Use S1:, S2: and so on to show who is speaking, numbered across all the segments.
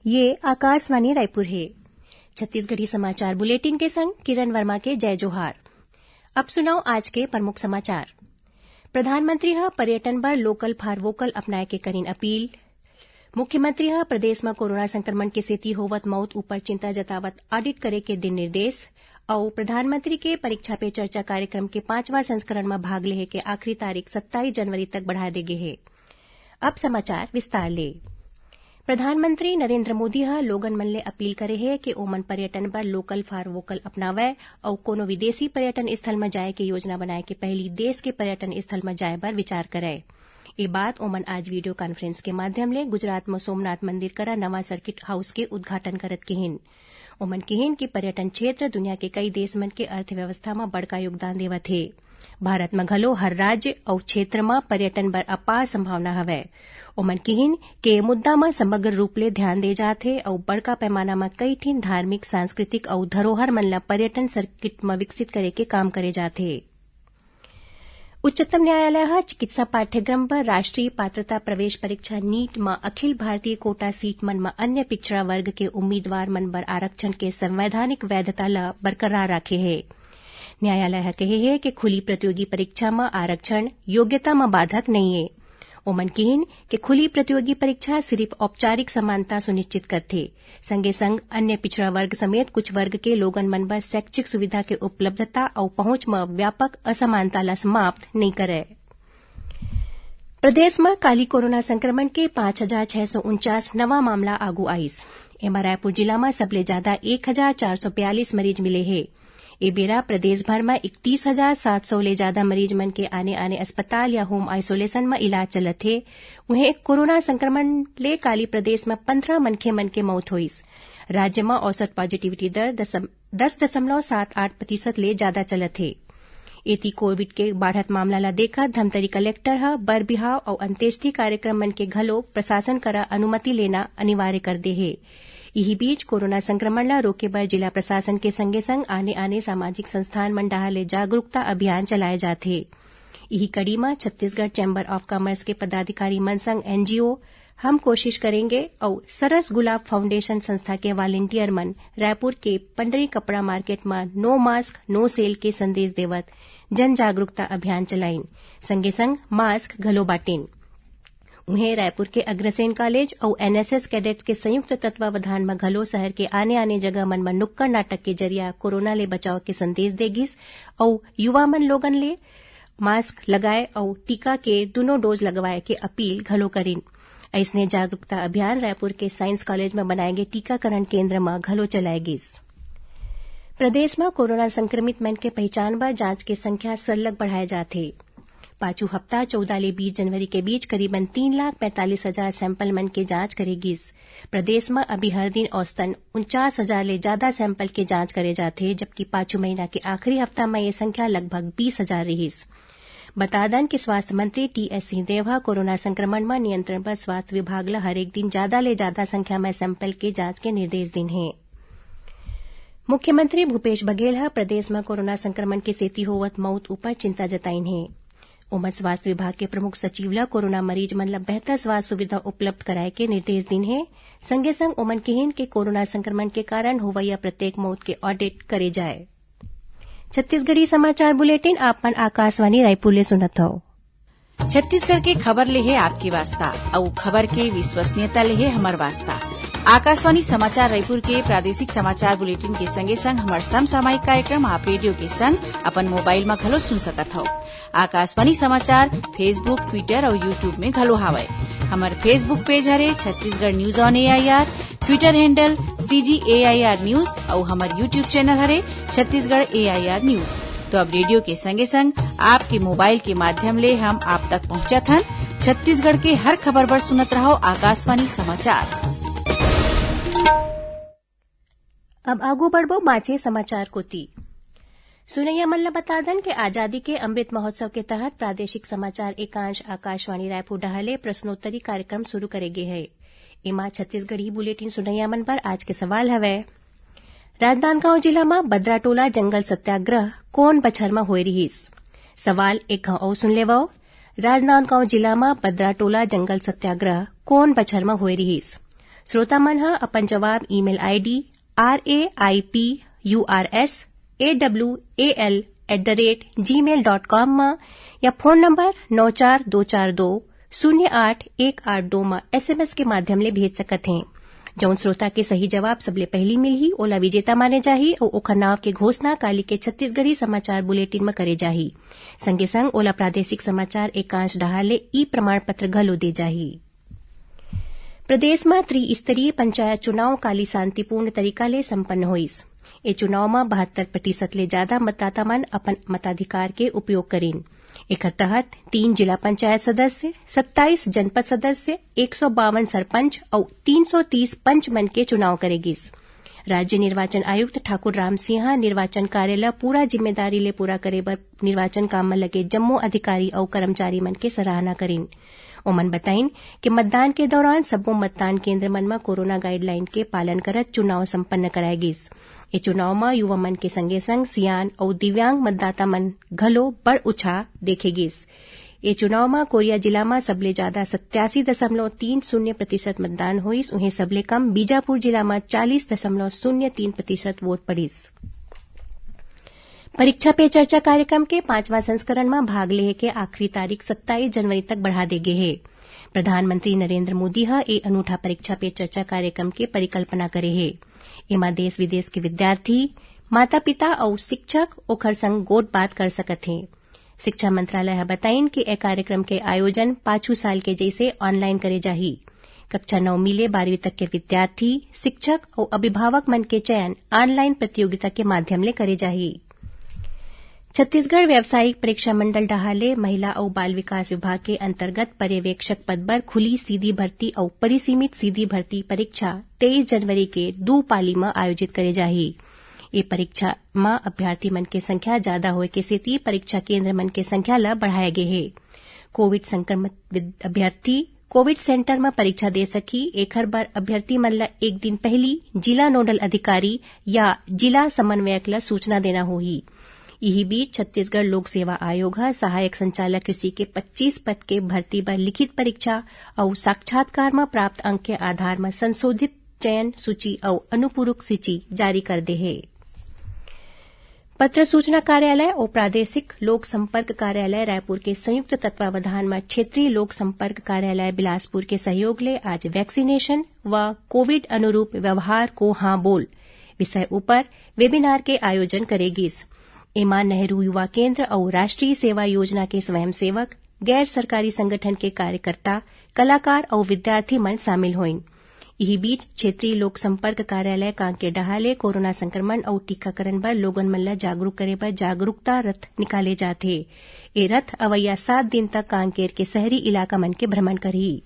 S1: ये आकाशवाणी रायपुर है। छत्तीसगढ़ी समाचार बुलेटिन के संग किरण वर्मा के जय जोहार। अब सुनाओ आज के प्रमुख समाचार। प्रधानमंत्री पर्यटन बर लोकल फॉर वोकल अपनाए के करीन अपील। मुख्यमंत्री प्रदेश में कोरोना संक्रमण के सेती होवत मौत ऊपर चिंता जतावत ऑडिट करे के दिन निर्देश। और प्रधानमंत्री के परीक्षा पे चर्चा कार्यक्रम के 5वां संस्करण में भाग लेहे के आखिरी तारीख 27 जनवरी तक बढ़ा दे गे है। अब समाचार विस्तार ले। प्रधानमंत्री नरेंद्र मोदी लोगन मन ले अपील करे है कि ओमन पर्यटन बर लोकल फॉर वोकल अपनावे और कोनो विदेशी पर्यटन स्थल में जाए के योजना बनाए के पहली देश के पर्यटन स्थल में जाए बर विचार करे। ये बात ओमन आज वीडियो कॉन्फ्रेंस के माध्यम ले गुजरात में सोमनाथ मंदिर करा नवा सर्किट हाउस के उद्घाटन करत केहिन। ओमन केहिन कि पर्यटन क्षेत्र दुनिया के कई देश मन के अर्थव्यवस्था में बड़का योगदान देवत है। भारत में घलो हर राज्य और क्षेत्र में पर्यटन बर अपार संभावना हवै। ओमन केहिन के मुद्दा में समग्र रूप ले ध्यान दे जाथे और बड़का पैमाना में कई ठीन धार्मिक सांस्कृतिक और धरोहर मन ला पर्यटन सर्किट में विकसित करे के काम करे जाथे। उच्चतम न्यायालय चिकित्सा पाठ्यक्रम पर राष्ट्रीय पात्रता प्रवेश परीक्षा नीट में अखिल भारतीय कोटा सीट मन में अन्य पिछड़ा वर्ग के उम्मीदवार मन बर आरक्षण के संवैधानिक वैधता ला बरकरार रखे है। न्यायालय कहे है कि खुली प्रतियोगी परीक्षा में आरक्षण योग्यता में बाधक नहीं है। ओमन केहिन कि खुली प्रतियोगी परीक्षा सिर्फ औपचारिक समानता सुनिश्चित करथे, संगे संग अन्य पिछड़ा वर्ग समेत कुछ वर्ग के लोगन मन बर शैक्षिक सुविधा के उपलब्धता और पहुंच में व्यापक असमानता ला समाप्त नहीं करे। प्रदेश में काली कोरोना संक्रमण के 5,649 नवा मामला आगू आईस। एमा रायपुर जिला में सबले ज्यादा 1,442 मरीज मिले है। ए बेरा प्रदेश भर में 31,700 ले ज्यादा मरीज मन के आने अस्पताल या होम आइसोलेशन में इलाज चलत है। उन्हें कोरोना संक्रमण ले काली प्रदेश में 15 मनखे मन के मौत हुईस। राज्य में औसत पॉजिटिविटी दर 10.78% ले ज्यादा चलत है। एती कोविड के बढ़त मामला ला देखा धमतरी कलेक्टर बर बिहाव और अंत्येष्टि कार्यक्रम मन के घलो प्रशासन करा अनुमति लेना अनिवार्य कर दे है। यही बीच कोरोना संक्रमण ला रोके बर जिला प्रशासन के संगे संग आने सामाजिक संस्थान मन डाहर ले जागरूकता अभियान चलाए जाथे। यही कड़ी में छत्तीसगढ़ चैम्बर ऑफ कॉमर्स के पदाधिकारी मन संग एनजीओ हम कोशिश करेंगे और सरस गुलाब फाउंडेशन संस्था के वॉलंटियर मन रायपुर के पंडरी कपड़ा मार्केट में नो मास्क नो सेल के संदेश देवत जन जागरूकता अभियान चलाइन, संगे संग मास्क घलो बाटेन। उन्हें रायपुर के अग्रसेन कॉलेज और एनएसएस कैडेट्स के संयुक्त तत्वावधान में घलो शहर के आने जगह मन में नुक्कड़ नाटक के जरिया कोरोना ले बचाव के संदेश देगिस और युवा मन लोगन ले मास्क लगाए और टीका के दोनों डोज लगवाए के अपील घलो करीन। ऐसने जागरूकता अभियान रायपुर के साइंस कॉलेज में बनाए गए टीकाकरण केन्द्र में घलो चलाए गिस। प्रदेश में कोरोना संक्रमित मन के पहचान बर जांच के संख्या सरलग बढ़ाए जाथे। पांचू हफ्ता 14 ले 20 जनवरी के बीच करीबन 3,45,000 सैंपल मन के जांच करेगिस। प्रदेश में अभी हर दिन औसतन 49,000 ले ज्यादा सैंपल के जांच करे जाथे, जबकि पांचू महीना के आखिरी हफ्ता में ये संख्या लगभग 20,000 रहीस। बता दें कि स्वास्थ्य मंत्री टीएस सिंहदेव कोरोना संक्रमण में नियंत्रण पर स्वास्थ्य विभाग ला हरेक दिन ज्यादा ले ज्यादा संख्या में सैंपल के जांच के निर्देश दिन है। मुख्यमंत्री भूपेश बघेल प्रदेश में कोरोना संक्रमण के सेती होवत मौत ऊपर चिंता जताइन है। ओमन स्वास्थ्य विभाग के प्रमुख सचिव ला कोरोना मरीज मन ला बेहतर स्वास्थ्य सुविधा उपलब्ध कराए के निर्देश दिन है। संगे संग ओमन केहिन के कोरोना संक्रमण के कारण होवैया प्रत्येक मौत के ऑडिट करे जाए। छत्तीसगढ़ी समाचार बुलेटिन आपमन आकाशवाणी रायपुर ले सुनत हो।
S2: छत्तीसगढ़ के खबर ले है आपके वास्ता और खबर के विश्वसनीयता ले है हमार वास्ता। आकाशवाणी समाचार रायपुर के प्रादेशिक समाचार बुलेटिन के संगे संग हमार समसामयिक कार्यक्रम आप रेडियो के संग अपन मोबाइल में घलो सुन सकत हो। आकाशवाणी समाचार फेसबुक, ट्विटर और यूट्यूब में घलो हावय। हमार फेसबुक पेज हरे Chhattisgarh news on AIR, Twitter handle CGAIR news और हमार यूट्यूब चैनल हरे छत्तीसगढ़ AIR न्यूज। तो अब रेडियो के संगे संग आपके मोबाइल के माध्यम ले हम आप तक पहुंचत हन। छत्तीसगढ़ के हर खबर बर सुनत रहो आकाशवाणी समाचार।
S1: अब आगू बढ़बो बाचे समाचार कोती। सुनैया मन ला बता दन कि आजादी के अमृत महोत्सव के तहत प्रादेशिक समाचार एकांश आकाशवाणी रायपुर डहले प्रश्नोत्तरी कार्यक्रम शुरू करेगे है। एमा छत्तीसगढ़ी बुलेटिन सुनैया मन पर आज के सवाल हवै। राजनांदगांव जिला में बद्राटोला जंगल सत्याग्रह कोन बछर में होए रहीस? सवाल एक घाव और सुन लेवो। राजनांदगांव जिला में बद्राटोला जंगल सत्याग्रह कोन बछर में होए रहीस? श्रोता मन ह अपन जवाब ईमेल आईडी raipurasawal@gmail.com म या फोन नंबर 9424208182 में SMS के माध्यम ले भेज सकत हैं। जौन श्रोता के सही जवाब सबले पहली मिलही ओला विजेता माने जाही और ओखर नाव के घोषणा काली के छत्तीसगढ़ी समाचार बुलेटिन में करे जाही। संगे संग ओला प्रादेशिक समाचार एकांश डहाले ई प्रमाण पत्र घलो दे जाही। प्रदेश में त्रिस्तरीय पंचायत चुनाव काली शांतिपूर्ण तरीका ले संपन्न होइस। ए चुनाव में 72% ले ज्यादा मतदाता मन अपन मताधिकार के उपयोग करीन। एकर तहत 3 जिला पंचायत सदस्य, 27 जनपद सदस्य, 152 सरपंच और 330 पंच मन के चुनाव करेगिस। राज्य निर्वाचन आयुक्त ठाकुर राम सिंह निर्वाचन कार्य ल पूरा जिम्मेदारी ले पूरा करे बर निर्वाचन काम में लगे जम्मो अधिकारी और कर्मचारी मन के सराहना करीन। ओमन बताइन कि मतदान के दौरान सब्बो मतदान केन्द्र मन में कोरोना गाइडलाइन के पालन करत चुनाव संपन्न कराए गिस। ए चुनाव में युवा मन के संगे संग सियान और दिव्यांग मतदाता मन घलो बड़ उत्साह देखे गिस। ए चुनाव में कोरिया जिला में सबले ज्यादा 87.30% मतदान होइस। उन्हें सबले कम बीजापुर जिला में 40.03% वोट पड़िस। परीक्षा पे चर्चा कार्यक्रम के 5वां संस्करण में भाग लेहे के आखिरी तारीख 27 जनवरी तक बढ़ा दे गे है। प्रधानमंत्री नरेंद्र मोदी ए अनूठा परीक्षा पे चर्चा कार्यक्रम के परिकल्पना करे है। एमा देश विदेश के विद्यार्थी, माता पिता और शिक्षक ओखर संग गोट बात कर सकत हैं। शिक्षा मंत्रालय बताइन कि ए कार्यक्रम के आयोजन पाछू साल के जैसे ऑनलाइन करे जाही। कक्षा 9 ले 12वीं तक के विद्यार्थी, शिक्षक और अभिभावक मन के चयन ऑनलाइन प्रतियोगिता के माध्यम ले करे जाही। छत्तीसगढ़ व्यावसायिक परीक्षा मंडल डहाले महिला और बाल विकास विभाग के अंतर्गत पर्यवेक्षक पद पर खुली सीधी भर्ती और परिसीमित सीधी भर्ती परीक्षा 23 जनवरी के 2 पाली में आयोजित करे जाही। ये परीक्षा में अभ्यर्थी मन के संख्या ज्यादा होए के सेती परीक्षा केन्द्र मन के संख्या ल बढ़ाए गे है। कोविड संक्रमित अभ्यर्थी कोविड सेंटर में परीक्षा दे सकी। एखर बर अभ्यर्थी मन ल एक दिन पहली जिला नोडल अधिकारी या जिला समन्वयक ल सूचना देना होही। यही बीच छत्तीसगढ़ लोक सेवा आयोग सहायक संचालक कृषि के 25 पद के भर्ती पर लिखित परीक्षा और साक्षात्कार में प्राप्त अंक के आधार में संशोधित चयन सूची और अनुपूरक सूची जारी कर दे है। पत्र सूचना कार्यालय और प्रादेशिक लोक संपर्क कार्यालय रायपुर के संयुक्त तत्वावधान में क्षेत्रीय लोक संपर्क कार्यालय बिलासपुर के सहयोग ले आज वैक्सीनेशन व कोविड अनुरूप व्यवहार को हाँ बोल विषय ऊपर वेबिनार के आयोजन करेगिस। एमा नेहरू युवा केंद्र और राष्ट्रीय सेवा योजना के स्वयंसेवक, गैर सरकारी संगठन के कार्यकर्ता, कलाकार और विद्यार्थी मन शामिल होइन। यही बीच क्षेत्रीय लोक संपर्क कार्यालय कांकेर डहाले कोरोना संक्रमण और टीकाकरण पर लोगन मन ल जागरूक करे बर जागरूकता रथ निकाले जाथे। ए रथ अवैया 7 दिन तक कांकेर के शहरी इलाका मन के भ्रमण करही।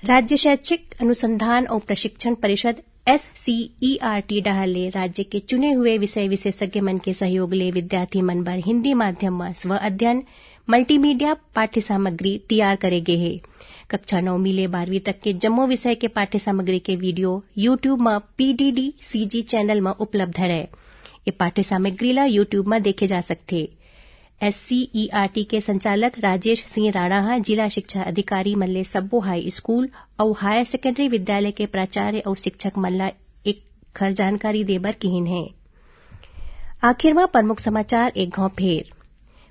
S1: राज्य शैक्षिक अनुसंधान और प्रशिक्षण परिषद SCERT डहाले राज्य के चुने हुए विषय विशेषज्ञ मन के सहयोग ले विद्यार्थी मन बर हिंदी माध्यम में स्व अध्ययन मल्टीमीडिया पाठ्य सामग्री तैयार करे गे है। कक्षा 9 ले 12वीं तक के जम्मो विषय के पाठ्य सामग्री के वीडियो यूट्यूब में PDD-CG चैनल में उपलब्ध है। ये पाठ्य सामग्री ला यूट्यूब में देखे जा सकते। SCERT के संचालक राजेश सिंह राणा जिला शिक्षा अधिकारी मन ले सब्बो हाई स्कूल और हायर सेकेंडरी विद्यालय के प्राचार्य और शिक्षक मन ला एक खर जानकारी देबर किहिन है। आखिर में प्रमुख समाचार एक घाव फेर।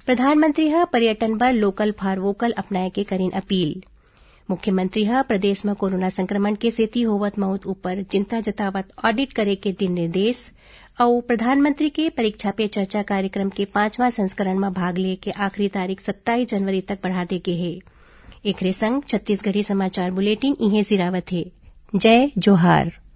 S1: प्रधानमंत्री पर्यटन पर लोकल फॉर वोकल अपनाए के करीन अपील। मुख्यमंत्री प्रदेश में कोरोना संक्रमण के सेती होवत मौत ऊपर चिंता जतावत ऑडिट करे के दिन निर्देश और प्रधानमंत्री के परीक्षा पे चर्चा कार्यक्रम के 5वां संस्करण में भाग ले के आखिरी तारीख 27 जनवरी तक बढ़ा दे गे है। एकरे संग छत्तीसगढ़ी समाचार बुलेटिन इहे सिरावत है। जय जोहार।